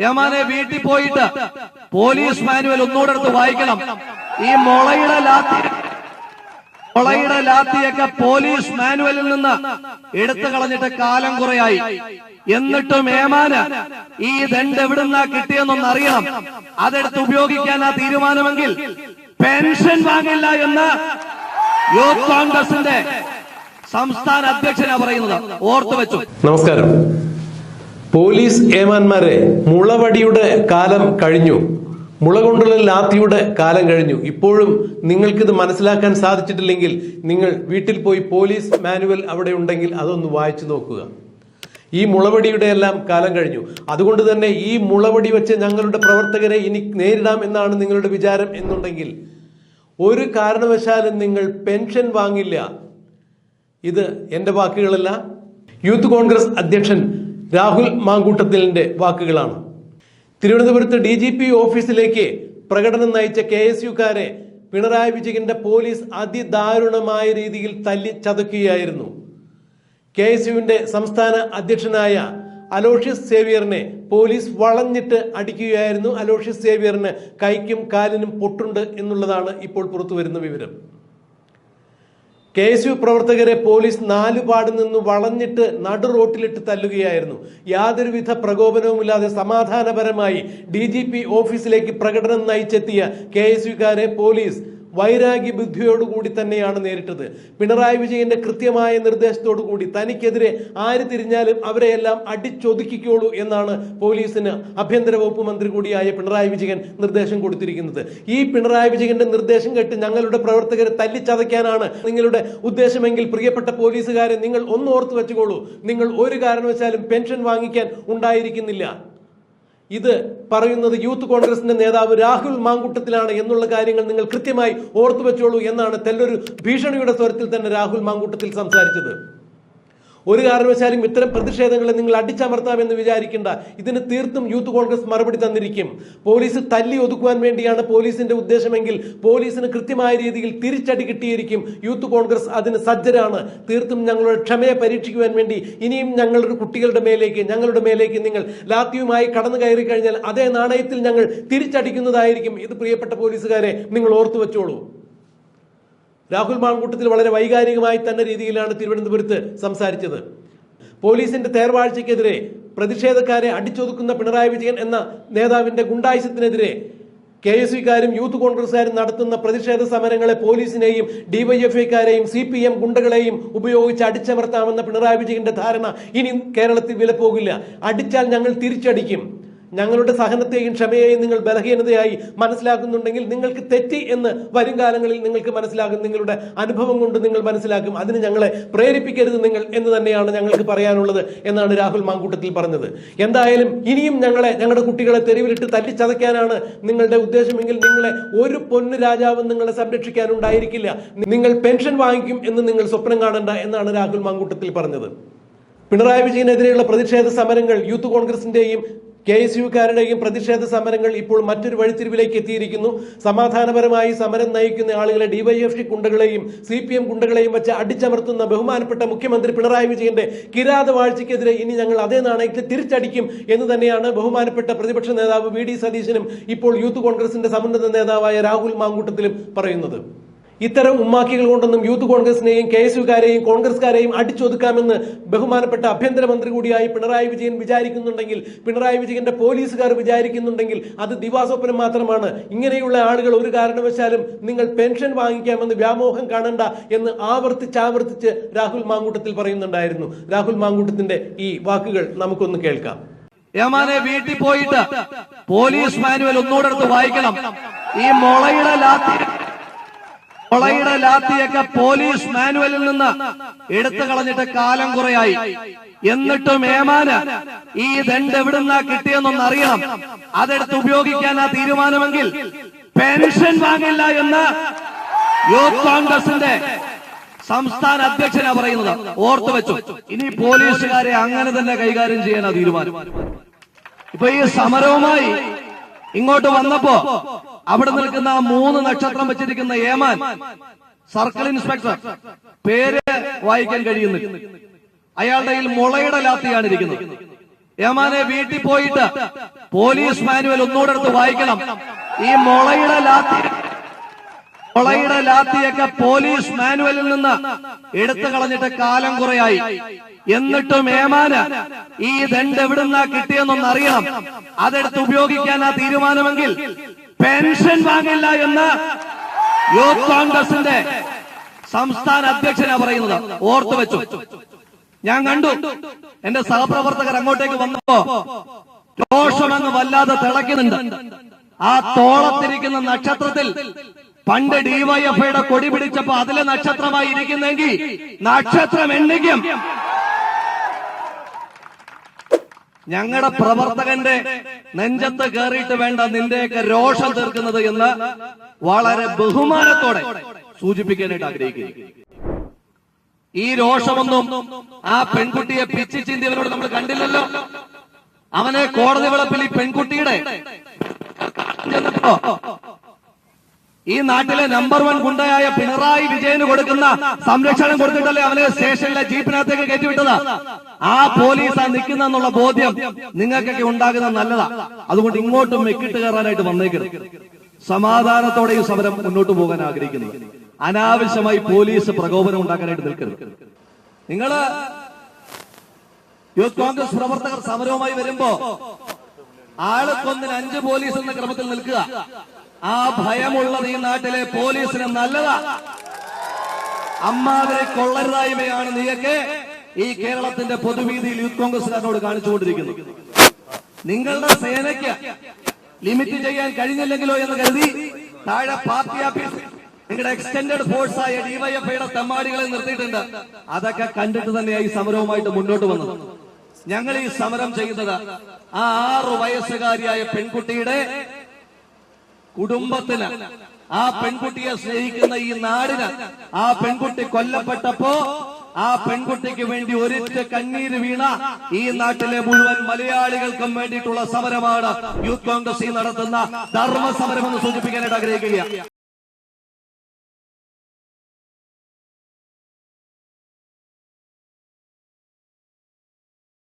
ഏമാനെ വീട്ടിൽ പോയിട്ട് police manual ഒന്നുകൂടെ എടുത്ത് വായിക്കണം. ഈ മുളയുടെ ലാത്തിയൊക്കെ പോലീസ് മാനുവലിൽ നിന്ന് എടുത്തു കളഞ്ഞിട്ട് കാലം കുറയായി. എന്നിട്ടും ഏമാന് ഈ ദണ്ട് എവിടുന്നാ കിട്ടിയെന്നൊന്ന് അറിയണം. അതെടുത്ത് ഉപയോഗിക്കാനാ തീരുമാനമെങ്കിൽ പെൻഷൻ വാങ്ങില്ല എന്ന് യൂത്ത് കോൺഗ്രസിന്റെ സംസ്ഥാന അധ്യക്ഷനാ പറയുന്നത്. ഓർത്തു വെച്ചു. നമസ്കാരം. പോലീസ് ഏമാന്മാരെ മുളവടിയുടെ കാലം കഴിഞ്ഞു, മുള കൊണ്ടുള്ള ലാത്തിയുടെ കാലം കഴിഞ്ഞു. ഇപ്പോഴും നിങ്ങൾക്കിത് മനസ്സിലാക്കാൻ സാധിച്ചിട്ടില്ലെങ്കിൽ നിങ്ങൾ വീട്ടിൽ പോയി പോലീസ് മാനുവൽ അവിടെ ഉണ്ടെങ്കിൽ അതൊന്ന് വായിച്ചു നോക്കുക. ഈ മുളവടിയുടെ എല്ലാം കാലം കഴിഞ്ഞു. അതുകൊണ്ട് തന്നെ ഈ മുളവടി വെച്ച് ഞങ്ങളുടെ പ്രവർത്തകരെ ഇനി നേരിടാം എന്നാണ് നിങ്ങളുടെ വിചാരം എന്നുണ്ടെങ്കിൽ ഒരു കാരണവശാലും നിങ്ങൾ പെൻഷൻ വാങ്ങില്ല. ഇത് എന്റെ വാക്കുകളല്ല, യൂത്ത് കോൺഗ്രസ് അധ്യക്ഷൻ രാഹുൽ മാങ്കൂട്ടത്തിലിന്റെ വാക്കുകളാണ്. തിരുവനന്തപുരത്ത് DGP ഓഫീസിലേക്ക് പ്രകടനം നയിച്ച KSUക്കാരെ പിണറായി വിജയന്റെ പോലീസ് അതിദാരുണമായ രീതിയിൽ തല്ലി ചതക്കുകയായിരുന്നു. KSUവിന്റെ സംസ്ഥാന അധ്യക്ഷനായ അലോഷ്യസ് സേവ്യറിനെ പോലീസ് വളഞ്ഞിട്ട് അടിക്കുകയായിരുന്നു. അലോഷ്യസ് സേവ്യറിന് കൈക്കും കാലിനും പൊട്ടുണ്ട് എന്നുള്ളതാണ് ഇപ്പോൾ പുറത്തു വരുന്ന വിവരം. KSU പ്രവർത്തകരെ പോലീസ് നാലുപാട് നിന്ന് വളഞ്ഞിട്ട് നടു റോട്ടിലിട്ട് തല്ലുകയായിരുന്നു. യാതൊരുവിധ പ്രകോപനവുമില്ലാതെ സമാധാനപരമായി DGP ഓഫീസിലേക്ക് പ്രകടനം നയിച്ചെത്തിയ KSUക്കാരെ പോലീസ് വൈരാഗ്യ ബുദ്ധിയോടുകൂടി തന്നെയാണ് നേരിട്ടത്. പിണറായി വിജയന്റെ കൃത്യമായ നിർദ്ദേശത്തോടു കൂടി തനിക്കെതിരെ ആര് തിരിഞ്ഞാലും അവരെയെല്ലാം അടിച്ചൊതുക്കിക്കോളൂ എന്നാണ് പോലീസിന് ആഭ്യന്തര വകുപ്പ് മന്ത്രി കൂടിയായ പിണറായി വിജയൻ നിർദ്ദേശം കൊടുത്തിരിക്കുന്നത്. ഈ പിണറായി വിജയന്റെ നിർദ്ദേശം കേട്ട് ഞങ്ങളുടെ പ്രവർത്തകരെ തല്ലിച്ചതയ്ക്കാനാണ് നിങ്ങളുടെ ഉദ്ദേശമെങ്കിൽ പ്രിയപ്പെട്ട പോലീസുകാരെ നിങ്ങൾ ഒന്ന് ഓർത്തു വെച്ചുകൊള്ളൂ. നിങ്ങൾ ഒരു കാരണവശാലും പെൻഷൻ വാങ്ങിക്കാൻ ഉണ്ടായിരിക്കുന്നില്ല. ഇത് പറയുന്നത് യൂത്ത് കോൺഗ്രസിന്റെ നേതാവ് രാഹുൽ മാങ്കൂട്ടത്തിലാണ് എന്നുള്ള കാര്യങ്ങൾ നിങ്ങൾ കൃത്യമായി ഓർത്തു വെച്ചോളൂ എന്നാണ് തെല്ലൊരു ഭീഷണിയുടെ സ്വരത്തിൽ തന്നെ രാഹുൽ മാങ്കൂട്ടത്തിൽ സംസാരിച്ചത്. ഒരു കാരണവശാലും ഇത്തരം പ്രതിഷേധങ്ങളെ നിങ്ങൾ അടിച്ചമർത്താമെന്ന് വിചാരിക്കേണ്ട. ഇതിന് തീർത്തും യൂത്ത് കോൺഗ്രസ് മറുപടി തന്നിരിക്കും. പോലീസ് തല്ലി ഒതുക്കുവാൻ വേണ്ടിയാണ് പോലീസിന്റെ ഉദ്ദേശമെങ്കിൽ പോലീസിന് കൃത്യമായ രീതിയിൽ തിരിച്ചടി കിട്ടിയിരിക്കും. യൂത്ത് കോൺഗ്രസ് അതിന് സജ്ജരാണ്. തീർത്തും ഞങ്ങളുടെ ക്ഷമയെ പരീക്ഷിക്കുവാൻ വേണ്ടി ഇനിയും ഞങ്ങളുടെ ഞങ്ങളുടെ മേലേക്ക് നിങ്ങൾ ലാത്തിയുമായി കടന്നു കയറി കഴിഞ്ഞാൽ അതേ നാണയത്തിൽ ഞങ്ങൾ തിരിച്ചടിക്കുന്നതായിരിക്കും. ഇത് പ്രിയപ്പെട്ട പോലീസുകാരെ നിങ്ങൾ ഓർത്തു വെച്ചോളൂ. രാഹുൽ മാങ്കൂട്ടത്തിൽ വളരെ വൈകാരികമായി തന്നെ രീതിയിലാണ് തിരുവനന്തപുരത്ത് സംസാരിച്ചത്. പോലീസിന്റെ തേർവാഴ്ചയ്ക്കെതിരെ പ്രതിഷേധക്കാരെ അടിച്ചൊതുക്കുന്ന പിണറായി വിജയൻ എന്ന നേതാവിന്റെ ഗുണ്ടായുസത്തിനെതിരെ KSUക്കാരും യൂത്ത് കോൺഗ്രസുകാരും നടത്തുന്ന പ്രതിഷേധ സമരങ്ങളെ പോലീസിനെയും DYFIക്കാരെയും CPM ഗുണ്ടകളെയും ഉപയോഗിച്ച് അടിച്ചമർത്താമെന്ന പിണറായി വിജയന്റെ ധാരണ ഇനി കേരളത്തിൽ വിലപ്പോകില്ല. അടിച്ചാൽ ഞങ്ങൾ തിരിച്ചടിക്കും. ഞങ്ങളുടെ സഹനത്തെയും ക്ഷമയെയും നിങ്ങൾ ബലഹീനതയായി മനസ്സിലാക്കുന്നുണ്ടെങ്കിൽ നിങ്ങൾക്ക് തെറ്റി എന്ന് വരും കാലങ്ങളിൽ നിങ്ങൾക്ക് മനസ്സിലാകും. നിങ്ങളുടെ അനുഭവം കൊണ്ട് നിങ്ങൾ മനസ്സിലാക്കും. അതിന് ഞങ്ങളെ പ്രേരിപ്പിക്കരുത് നിങ്ങൾ എന്ന് തന്നെയാണ് ഞങ്ങൾക്ക് പറയാനുള്ളത് എന്നാണ് രാഹുൽ മാങ്കൂട്ടത്തിൽ പറഞ്ഞത്. എന്തായാലും ഇനിയും ഞങ്ങളുടെ കുട്ടികളെ തെരുവിലിട്ട് തല്ലിച്ചതയ്ക്കാനാണ് നിങ്ങളുടെ ഉദ്ദേശമെങ്കിൽ നിങ്ങളെ ഒരു പൊന്നു രാജാവും നിങ്ങളെ സംരക്ഷിക്കാനുണ്ടായിരിക്കില്ല. നിങ്ങൾ പെൻഷൻ വാങ്ങിക്കും എന്ന് നിങ്ങൾ സ്വപ്നം കാണണ്ട എന്നാണ് രാഹുൽ മാങ്കൂട്ടത്തിൽ പറഞ്ഞത്. പിണറായി വിജയനെതിരെയുള്ള പ്രതിഷേധ സമരങ്ങൾ യൂത്ത് കോൺഗ്രസിന്റെയും KSUക്കാരുടെയും പ്രതിഷേധ സമരങ്ങൾ ഇപ്പോൾ മറ്റൊരു വഴിത്തിരിവിലേക്ക് എത്തിയിരിക്കുന്നു. സമാധാനപരമായി സമരം നയിക്കുന്ന ആളുകളെ DYFI ഗുണ്ടകളെയും CPM ഗുണ്ടകളെയും വെച്ച് അടിച്ചമർത്തുന്ന ബഹുമാനപ്പെട്ട മുഖ്യമന്ത്രി പിണറായി വിജയന്റെ കിരാതവാഴ്ചയ്ക്കെതിരെ ഇനി ഞങ്ങൾ അതേ നാണയത്തിൽ തിരിച്ചടിക്കും എന്ന് തന്നെയാണ് ബഹുമാനപ്പെട്ട പ്രതിപക്ഷ നേതാവ് VD സതീശനും ഇപ്പോൾ യൂത്ത് കോൺഗ്രസിന്റെ സമുന്നത നേതാവായ രാഹുൽ മാങ്കൂട്ടത്തിലും പറയുന്നത്. ഇത്തരം ഉമ്മാക്കികൾ കൊണ്ടൊന്നും യൂത്ത് കോൺഗ്രസിനെയും KSUക്കാരെയും കോൺഗ്രസ്കാരെയും അടിച്ചൊതുക്കാമെന്ന് ബഹുമാനപ്പെട്ട ആഭ്യന്തരമന്ത്രി കൂടിയായി പിണറായി വിജയൻ വിചാരിക്കുന്നുണ്ടെങ്കിൽ, പിണറായി വിജയന്റെ പോലീസുകാർ വിചാരിക്കുന്നുണ്ടെങ്കിൽ അത് ദിവാസ്വപ്നം മാത്രമാണ്. ഇങ്ങനെയുള്ള ആളുകൾ ഒരു കാരണവശാലും നിങ്ങൾ പെൻഷൻ വാങ്ങിക്കാമെന്ന് വ്യാമോഹം കാണണ്ട എന്ന് ആവർത്തിച്ച് രാഹുൽ മാങ്കൂട്ടത്തിൽ പറയുന്നുണ്ടായിരുന്നു. രാഹുൽ മാങ്കൂട്ടത്തിന്റെ ഈ വാക്കുകൾ നമുക്കൊന്ന് കേൾക്കാം. ഏമാനെ വീട്ടിൽ പോയിട്ട് പോലീസ് മാനുവൽ ഒന്നുകൂടെ എടുത്ത് വായിക്കണം. ഈ മുളയുടെ ലാത്തിയൊക്കെ പോലീസ് മാനുവലിൽ നിന്ന് എടുത്തു കളഞ്ഞിട്ട് കാലം കുറയായി. എന്നിട്ടും ഏമാന് ഈ ദണ്ട് എവിടുന്നാ കിട്ടിയെന്നൊന്ന് അറിയണം. അതെടുത്ത് ഉപയോഗിക്കാനാ തീരുമാനമെങ്കിൽ പെൻഷൻ വാങ്ങില്ല എന്ന് യൂത്ത് കോൺഗ്രസിന്റെ സംസ്ഥാന അധ്യക്ഷനാ പറയുന്നത്. ഓർത്തു വെച്ചു. ഇനി പോലീസുകാരെ അങ്ങനെ തന്നെ കൈകാര്യം ചെയ്യാനാ തീരുമാനം. ഇപ്പൊ ഈ സമരവുമായി ഇങ്ങോട്ട് വന്നപ്പോ അവിടെ നിൽക്കുന്ന 3 നക്ഷത്രം വെച്ചിരിക്കുന്ന ഏമാൻ സർക്കിൾ ഇൻസ്പെക്ടർ പേര് വായിക്കാൻ കഴിയുന്നില്ല. അയാളുടെ കയ്യിൽ മുളയുടെ ലാത്തിയാണ് ഇരിക്കുന്നത്. ഏമാനെ വീട്ടിൽ പോയിട്ട് പോലീസ് മാനുവൽ ഒന്നുകൂടെ എടുത്ത് വായിക്കണം. ഈ മുളയുടെ ലാത്തിയൊക്കെ പോലീസ് മാനുവലിൽ നിന്ന് എടുത്തു കളഞ്ഞിട്ട് കാലം കുറയായി. എന്നിട്ടും ഏമാന് ഈ ദണ്ട് എവിടുന്നാ കിട്ടിയെന്നൊന്ന് അറിയണം. അതെടുത്ത് ഉപയോഗിക്കാനാ തീരുമാനമെങ്കിൽ പെൻഷൻ വാങ്ങില്ല എന്ന് യൂത്ത് കോൺഗ്രസിന്റെ സംസ്ഥാന അധ്യക്ഷനാ പറയുന്നത്. ഓർത്തു വെച്ചു. ഞാൻ കണ്ടു എന്റെ സഹപ്രവർത്തകർ അങ്ങോട്ടേക്ക് വന്നപ്പോ രോഷമങ്ങ് വല്ലാതെ തിളയ്ക്കുന്നുണ്ട്. ആ തോളത്തിരിക്കുന്ന നക്ഷത്രത്തിൽ പണ്ട് ഡിവൈഎഫ്ഐയുടെ കൊടി പിടിച്ചപ്പോ അതിലെ നക്ഷത്രമായി ഇരിക്കുന്നെങ്കിൽ നക്ഷത്രം എണ്ണിക്കും. ഞങ്ങളുടെ പ്രവർത്തകന്റെ നെഞ്ചത്ത് കയറിയിട്ട് വേണ്ട നിന്റെയൊക്കെ രോഷം തീർക്കുന്നത് എന്ന് വളരെ ബഹുമാനത്തോടെ സൂചിപ്പിക്കാനായിട്ട് ആഗ്രഹിക്കുന്നു. ഈ രോഷമൊന്നും ആ പെൺകുട്ടിയെ പിച്ചി ചിന്തിയവരോട് നമ്മൾ കണ്ടില്ലല്ലോ. അവനെ കോടതി വളപ്പിൽ ഈ പെൺകുട്ടിയുടെ ഈ നാട്ടിലെ നമ്പർ 1 ഗുണ്ടയായ പിണറായി വിജയന് കൊടുക്കുന്ന സംരക്ഷണം കൊടുത്തിട്ടല്ലേ അവനെ സ്റ്റേഷനിലെ ജീപ്പിനകത്തേക്ക് കയറ്റിവിട്ടത്. ആ പോലീസാ നിൽക്കുന്നുള്ള ബോധ്യം നിങ്ങൾക്കൊക്കെ ഉണ്ടാകുന്നത് നല്ലതാ. അതുകൊണ്ട് ഇങ്ങോട്ടും മെക്കിട്ട് കയറാനായിട്ട് വന്നേക്കരുത്. സമാധാനത്തോടെ ഈ സമരം മുന്നോട്ട് പോകാൻ ആഗ്രഹിക്കുന്നത്. അനാവശ്യമായി പോലീസ് പ്രകോപനം ഉണ്ടാക്കാനായിട്ട് നിൽക്കരുത്. നിങ്ങള് യൂത്ത് കോൺഗ്രസ് പ്രവർത്തകർ സമരവുമായി വരുമ്പോ ആൾക്കൊന്നിന് 5 പോലീസ് എന്ന ക്രമത്തിൽ നിൽക്കുക. ആ ഭയമുള്ളത് ഈ നാട്ടിലെ പോലീസിന് നല്ലതാ. അമ്മാതിരി കൊള്ളരുതായ്മയാണ് നീയൊക്കെ ഈ കേരളത്തിന്റെ പൊതുവീതിയിൽ യൂത്ത് കോൺഗ്രസുകാരനോട് കാണിച്ചുകൊണ്ടിരിക്കുന്നത്. നിങ്ങളുടെ സേനയ്ക്ക് ലിമിറ്റ് ചെയ്യാൻ കഴിഞ്ഞില്ലെങ്കിലോ എന്ന് കരുതി താഴെ പാർട്ടി ഓഫീസ് നിങ്ങളുടെ എക്സ്റ്റൻഡഡ് ഫോഴ്സായ ഡിവൈഎഫ്ഐയുടെ തെമ്മാടികളെ നിർത്തിയിട്ടുണ്ട്. അതൊക്കെ കണ്ടിട്ട് തന്നെയായി സമരവുമായിട്ട് മുന്നോട്ട് വന്നത്. ഞങ്ങൾ ഈ സമരം ചെയ്യുന്നത് ആ 6 വയസ്സുകാരിയായ പെൺകുട്ടിയുടെ കുടുംബത്തിന്, ആ പെൺകുട്ടിയെ സ്നേഹിക്കുന്ന ഈ നാടിന്, ആ പെൺകുട്ടി കൊല്ലപ്പെട്ടപ്പോ ആ പെൺകുട്ടിക്ക് വേണ്ടി ഒരിറ്റ കണ്ണീര് വീണ ഈ നാട്ടിലെ മുഴുവൻ മലയാളികൾക്കും വേണ്ടിയിട്ടുള്ള സമരമാണ് യൂത്ത് കോൺഗ്രസ് നടത്തുന്ന ധർമ്മ സമരം എന്ന് സൂചിപ്പിക്കാനായിട്ട് ആഗ്രഹിക്കുക.